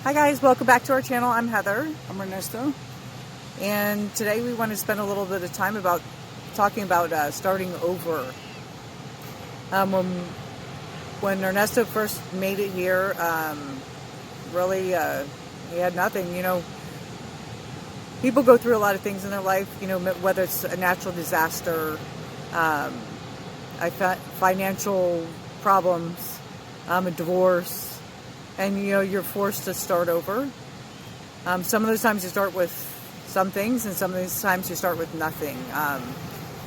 Hi guys, welcome back to our channel. I'm Heather. I'm Ernesto. And today we want to spend a little bit of time talking about starting over. When Ernesto first made it here, really he had nothing. You know, people go through a lot of things in their life, you know, whether it's a natural disaster, financial problems, a divorce, and you know, you're forced to start over. Some of those times you start with some things, and some of those times you start with nothing.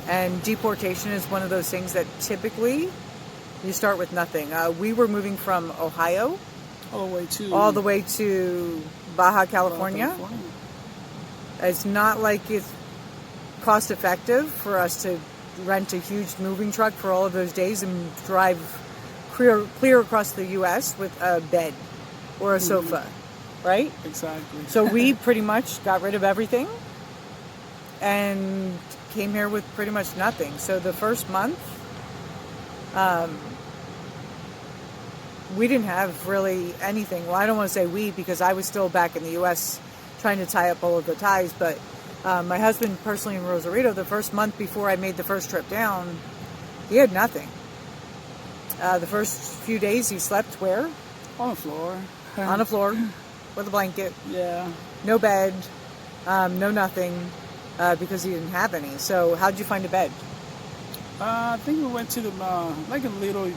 And deportation is one of those things that typically you start with nothing. We were moving from Ohio all the way to Baja California. It's not like it's cost effective for us to rent a huge moving truck for all of those days and drive clear across the U.S. with a bed or a sofa, right? Exactly. So we pretty much got rid of everything and came here with pretty much nothing. So the first month, we didn't have really anything. Well, I don't want to say we, because I was still back in the U.S. trying to tie up all of the ties, but my husband personally in Rosarito, the first month before I made the first trip down, he had nothing. The first few days he slept where? On the floor. On the floor with a blanket. Yeah. No bed, no nothing, because he didn't have any. So how'd you find a bed? I think we went to the like a little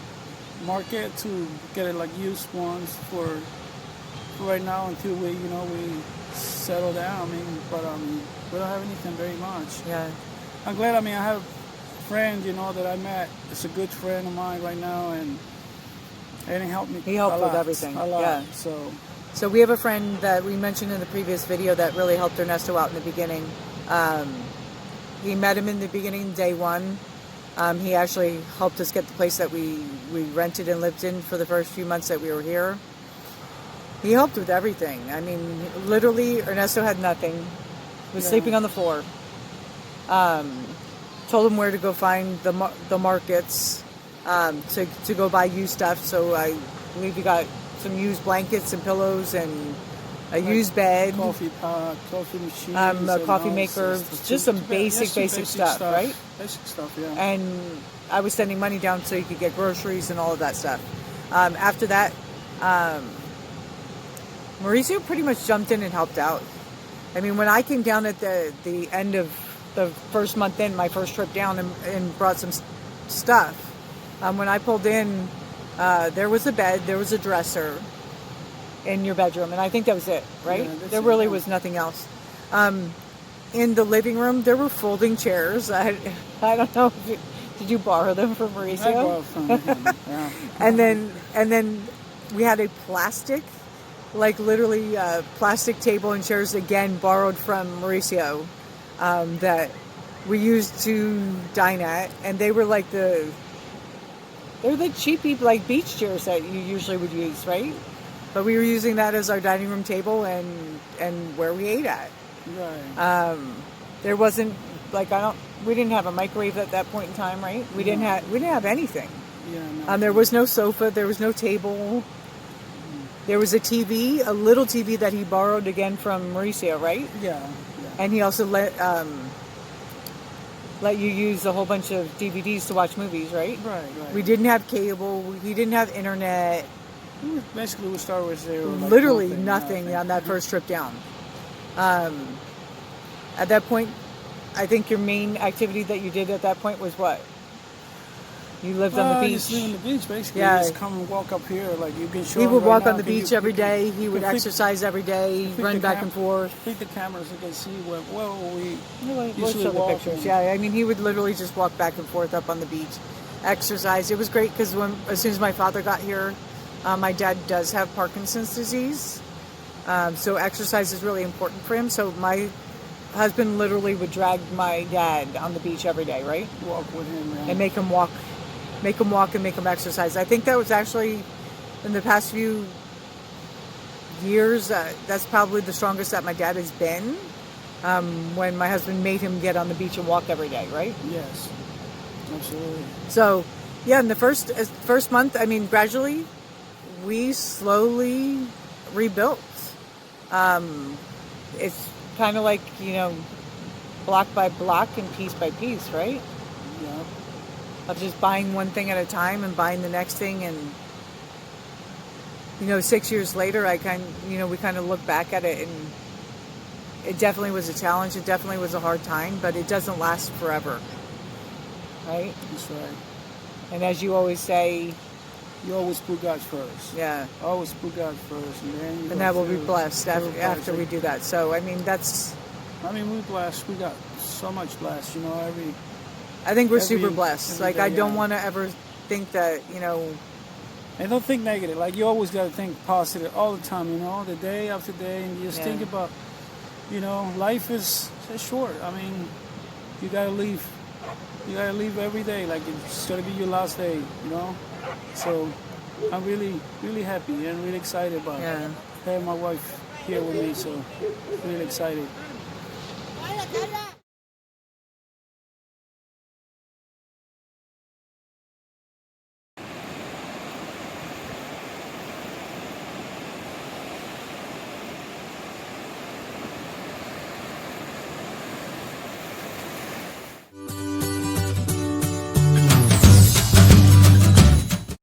market to get it like used ones for right now until we settle down. But we don't have anything very much. Yeah. I'm glad. I have a friend that I met. It's a good friend of mine right now, and he helped me. He helped with everything. A lot. Yeah. So we have a friend that we mentioned in the previous video that really helped Ernesto out in the beginning. He met him in the beginning, day one. He actually helped us get the place that we rented and lived in for the first few months that we were here. He helped with everything. I mean, literally, Ernesto had nothing. He was sleeping on the floor. Told him where to go find the markets to go buy used stuff. So I believe he got some used blankets and pillows and a used bed, coffee pot, coffee machine, a coffee maker, just some basic stuff, right? Basic stuff, yeah. And I was sending money down so you could get groceries and all of that stuff. After that, Mauricio pretty much jumped in and helped out. I mean, when I came down at the end of the first month in, my first trip down, and brought some stuff, when I pulled in, there was a bed, there was a dresser in your bedroom, and I think that was it, right? Yeah, there really was nothing else. In the living room, there were folding chairs. I don't know did you borrow them from Mauricio? I borrowed from him. Yeah. and then we had a plastic, like literally plastic table and chairs, again borrowed from Mauricio, that we used to dine at, and they were like they're the cheapy like beach chairs that you usually would use, right? But we were using that as our dining room table and where we ate at. Right. There wasn't we didn't have a microwave at that point in time, right? We didn't have anything. Yeah. No. There was no sofa, there was no table. There was a TV, a little TV that he borrowed again from Mauricio, right? Yeah. And he also let you use a whole bunch of DVDs to watch movies, right? Right. We didn't have cable. He didn't have internet. Basically, we started with zero. Literally nothing on that first trip down. At that point, I think your main activity that you did at that point was what? You lived on the beach. Just live on the beach, basically. Yeah. Just come and walk up here. Like you can show. He would right walk now, on the beach every day. He would exercise every day, run back and forth. Pick the camera so you can see where we We'll show the pictures. Yeah, I mean, he would literally just walk back and forth up on the beach, exercise. It was great because as soon as my father got here, my dad does have Parkinson's disease, so exercise is really important for him. So my husband literally would drag my dad on the beach every day, right? Walk with him, and make him walk and make him exercise. I think that was actually in the past few years. That's probably the strongest that my dad has been. When my husband made him get on the beach and walk every day, right? Yes, absolutely. So, yeah, in the first month, I mean, gradually, we slowly rebuilt. It's kind of like, block by block and piece by piece, right? Yeah. Of just buying one thing at a time and buying the next thing. And 6 years later, we kind of look back at it, and it definitely was a challenge. It definitely was a hard time, but it doesn't last forever, right? That's right. And as you always say, you always put God first. Yeah. Always put God first, and then and that will be blessed after we do that. So, we're blessed. We got so much blessed, I think we're super blessed. Every day, I don't want to ever think that, And don't think negative. Like, you always got to think positive all the time, the day after day, and you just think about, life is short. You got to live. You got to live every day like it's going to be your last day, So I'm really, really happy and really excited about having my wife here with me. So really excited.